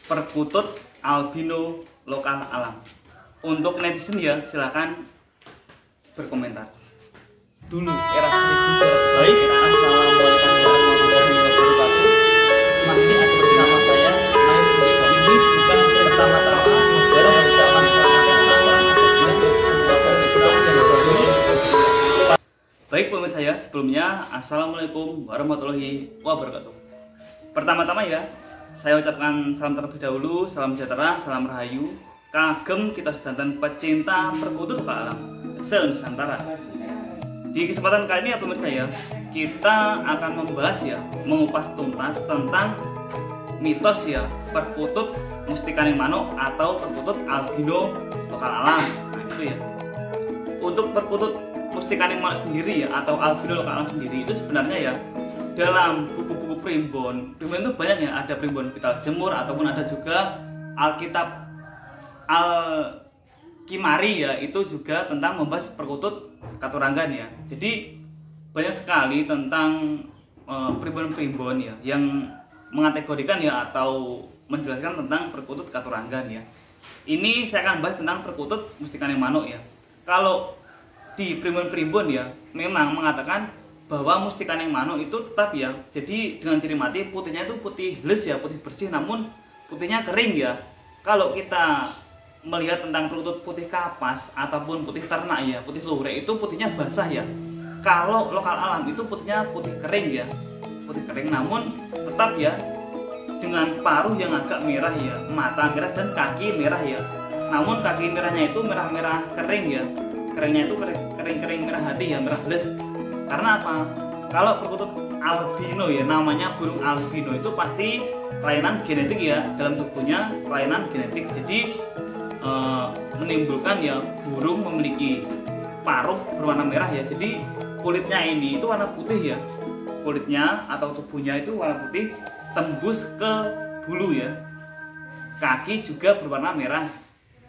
perkutut albino lokal alam. Untuk netizen ya silakan berkomentar. Dulu era 1200. Baik, assalamualaikum warahmatullahi wabarakatuh. Masih ada bersama saya Mayu Sundiko. Ini bukan pertama-tama baru kita akan melakukan tentang untuk sebuah perkutut yang baru. Baik pemirsa ya, sebelumnya assalamualaikum warahmatullahi wabarakatuh. Pertama-tama ya, saya ucapkan salam terlebih dahulu, salam sejahtera, salam rahayu, kagem kita sedanten pecinta perkutut lokal alam se-Nusantara. Di kesempatan kali ini ya pemirsa ya, kita akan membahas ya, mengupas tuntas tentang mitos ya perkutut Mustikaning Manuk atau perkutut albino lokal alam. Nah itu ya. Untuk perkutut Mustikaning Manuk sendiri ya atau albino lokal alam sendiri itu sebenarnya ya dalam buku-buku primbon itu banyak ya, ada primbon Vital Jemur ataupun ada juga Alkitab Al-Kimari ya, itu juga tentang membahas perkutut Katuranggan ya. Jadi banyak sekali tentang primbon-primbon ya yang mengategorikan ya atau menjelaskan tentang perkutut Katuranggan ya. Ini saya akan bahas tentang perkutut Mustikaning Manuk ya. Kalau di primbon-primbon ya memang mengatakan bahwa Mustikaning Manuk itu tetap ya, jadi dengan ciri mati putihnya itu putih les ya, putih bersih, namun putihnya kering ya. Kalau kita melihat tentang perkutut putih kapas ataupun putih ternak ya, putih lurik itu putihnya basah ya. Kalau lokal alam itu putihnya putih kering ya, putih kering, namun tetap ya dengan paruh yang agak merah ya, mata merah dan kaki merah ya. Namun kaki merahnya itu merah-merah kering ya, keringnya itu kering-kering merah hati ya, merah les. Karena apa? Kalau perkutut albino ya, namanya burung albino itu pasti kelainan genetik ya, dalam tubuhnya kelainan genetik. Jadi menimbulkan ya burung memiliki paruh berwarna merah ya. Jadi kulitnya ini itu warna putih ya, kulitnya atau tubuhnya itu warna putih tembus ke bulu ya. Kaki juga berwarna merah,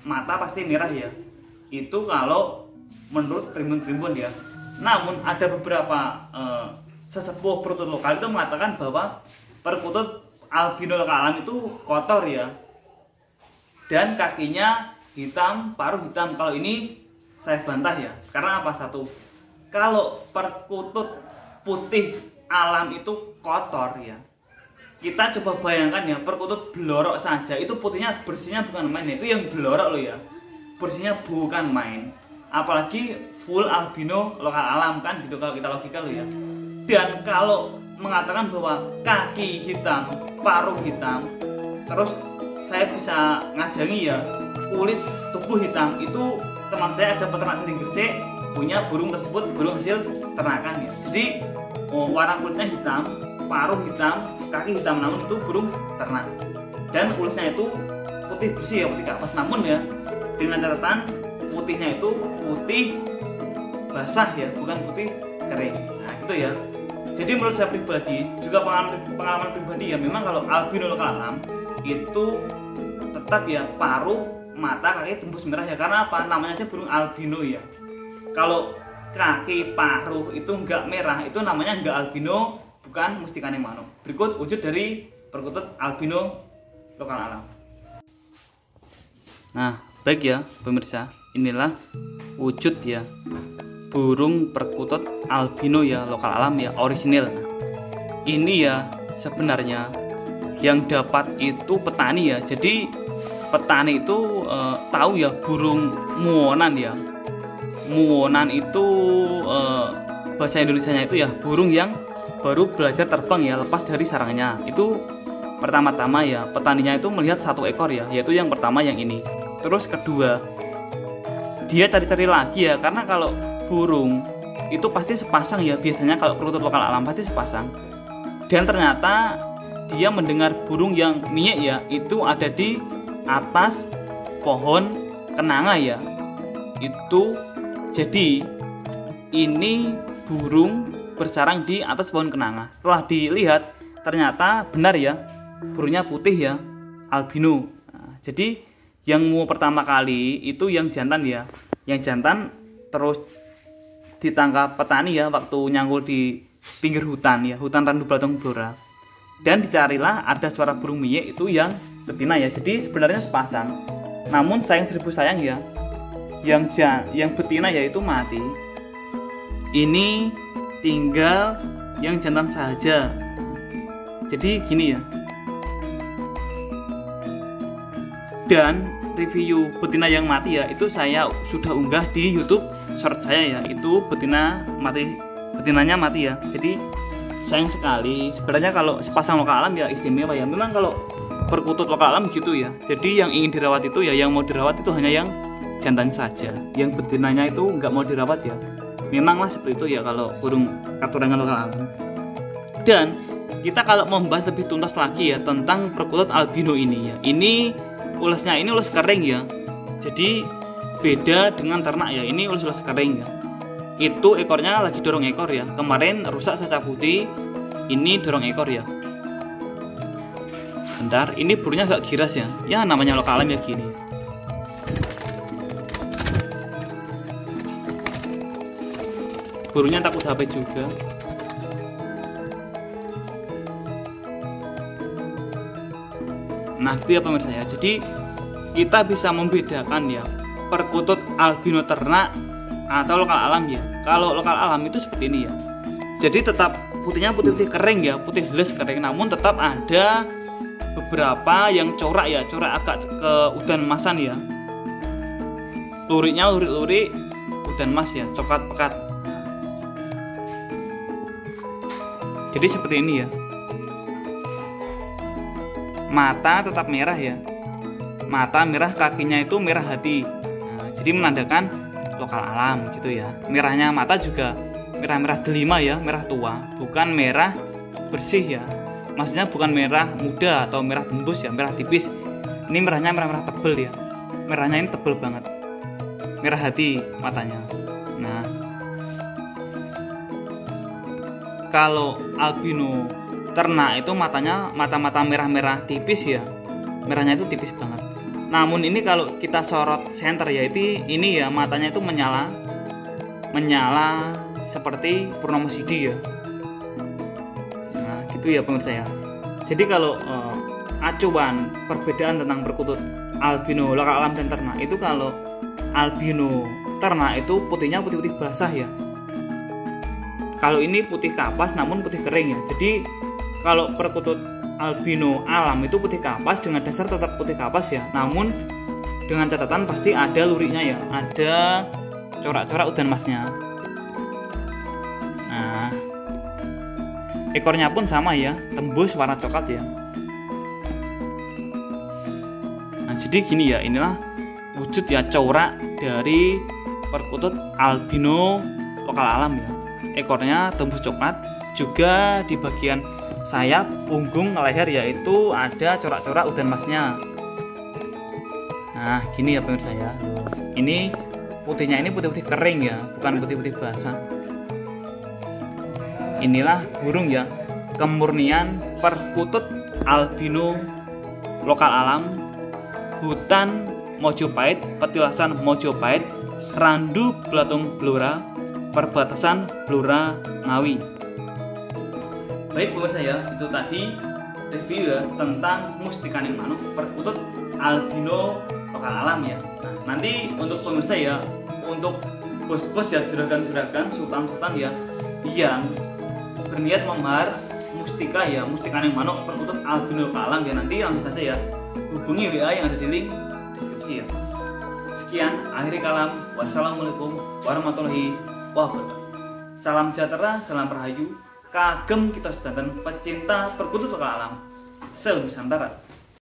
mata pasti merah ya. Itu kalau menurut primbon-primbon ya. Namun ada beberapa sesepuh perkutut lokal itu mengatakan bahwa perkutut albino lokal alam itu kotor ya, dan kakinya hitam, paruh hitam. Kalau ini saya bantah ya. Karena apa? Satu, kalau perkutut putih alam itu kotor ya, kita coba bayangkan ya, perkutut belorok saja itu putihnya bersihnya bukan main. Itu yang belorok loh ya, bersihnya bukan main, apalagi full albino lokal alam kan gitu kalau kita logika loh ya. Dan kalau mengatakan bahwa kaki hitam, paruh hitam, terus saya bisa ngajangi ya kulit tubuh hitam, itu teman saya ada peternak di Gresik punya burung tersebut, burung hasil ternakan ya. Jadi warna kulitnya hitam, paruh hitam, kaki hitam, namun itu burung ternak, dan kulitnya itu putih bersih ya, putih kapas. Namun ya dengan catatan putihnya itu putih basah ya, bukan putih kering. Nah gitu ya. Jadi menurut saya pribadi, juga pengalaman pribadi ya, memang kalau albino lokal alam itu tetap ya paruh, mata, kaki tembus merah ya. Karena apa? Namanya aja burung albino ya. Kalau kaki, paruh itu enggak merah, itu namanya enggak albino, bukan Mustikaning Manuk. Berikut wujud dari perkutut albino lokal alam. Nah baik ya pemirsa, inilah wujud ya burung perkutut albino ya lokal alam ya, orisinil. Nah, ini ya sebenarnya yang dapat itu petani ya. Jadi petani itu tahu ya burung muonan ya. Muonan itu bahasa Indonesianya itu ya burung yang baru belajar terbang ya, lepas dari sarangnya. Itu pertama-tama ya petaninya itu melihat satu ekor ya, yaitu yang pertama yang ini. Terus kedua, dia cari-cari lagi ya, karena kalau burung itu pasti sepasang ya, biasanya kalau perkutut lokal alam pasti sepasang. Dan ternyata dia mendengar burung yang miyek ya, itu ada di atas pohon kenanga ya. Itu jadi ini burung bersarang di atas pohon kenanga. Setelah dilihat ternyata benar ya, burungnya putih ya, albino. Nah, jadi yang mau pertama kali itu yang jantan ya, yang jantan terus ditangkap petani ya waktu nyangkul di pinggir hutan ya, hutan Randu Blatong Blora. Dan dicarilah ada suara burung miyek itu yang betina ya. Jadi sebenarnya sepasang. Namun sayang seribu sayang ya, yang betina yaitu mati. Ini tinggal yang jantan saja. Jadi gini ya. Dan review betina yang mati ya, itu saya sudah unggah di YouTube short saya ya. Itu betina mati, betinanya mati ya. Jadi sayang sekali. Sebenarnya kalau sepasang lokal alam ya istimewa ya. Memang kalau perkutut lokal alam gitu ya. Jadi yang ingin dirawat itu ya, yang mau dirawat itu hanya yang jantan saja. Yang betinanya itu nggak mau dirawat ya. Memanglah seperti itu ya kalau burung katuranga lokal alam. Dan kita kalau membahas lebih tuntas lagi ya tentang perkutut albino ini ya. Ini ulasnya ini ulas kering ya. Jadi beda dengan ternak ya. Ini ulas kering ya. Itu ekornya lagi dorong ekor ya. Kemarin rusak saya cabuti. Ini dorong ekor ya. Bentar, ini burungnya agak giras ya. Ya namanya lokal alam ya gini. Burungnya takut HP juga. Nah itu ya pemirsa ya. Jadi kita bisa membedakan ya perkutut albino ternak atau lokal alam ya. Kalau lokal alam itu seperti ini ya. Jadi tetap putihnya putih-putih kering ya, putih les kering. Namun tetap ada beberapa yang corak ya, corak agak ke udan emasan ya. Luriknya lurik-lurik udan emas ya, coklat pekat. Jadi seperti ini ya. Mata tetap merah ya. Mata merah, kakinya itu merah hati. Nah, jadi menandakan lokal alam gitu ya. Merahnya mata juga merah-merah delima ya, merah tua, bukan merah bersih ya. Maksudnya bukan merah muda atau merah tembus ya, merah tipis. Ini merahnya merah-merah tebel ya. Merahnya ini tebel banget. Merah hati matanya. Nah, kalau albino ternak itu matanya mata-mata merah-merah tipis ya. Merahnya itu tipis banget. Namun ini kalau kita sorot center ya, itu ini ya matanya itu menyala seperti Purnomo Sidi ya. Nah gitu ya pemirsa ya. Jadi kalau acuan perbedaan tentang perkutut albino lokal alam dan ternak itu, kalau albino ternak itu putihnya putih-putih basah ya. Kalau ini putih kapas namun putih kering ya. Jadi kalau perkutut albino alam itu putih kapas dengan dasar tetap putih kapas ya. Namun dengan catatan pasti ada luriknya ya, ada corak-corak udan emasnya. Nah, ekornya pun sama ya, tembus warna coklat ya. Nah, jadi gini ya, inilah wujud ya corak dari perkutut albino lokal alam ya. Ekornya tembus coklat, juga di bagian sayap, punggung, leher yaitu ada corak-corak udan emasnya. Nah, gini ya pemirsa ya. Ini putihnya ini putih-putih kering ya, bukan putih-putih basah. Inilah burung ya, kemurnian perkutut albino lokal alam, hutan Mojopahit, petilasan Mojopahit, Randu Belatung Blora, perbatasan Blora Ngawi. Baik pemirsa ya, itu tadi review ya tentang mustikaning manuk perkutut albino lokal alam ya. Nah, nanti untuk pemirsa ya, untuk bos-bos ya, juragan-juragan, sultan-sultan ya yang berniat memahar mustika ya, mustikaning manuk perkutut albino lokal alam ya, nanti langsung saja ya hubungi WA yang ada di link deskripsi ya. Sekian, akhiri kalam. Wassalamualaikum warahmatullahi wabarakatuh. Salam sejahtera, salam rahayu, kagem kita sedanten pecinta perkutut lokal alam se-Nusantara.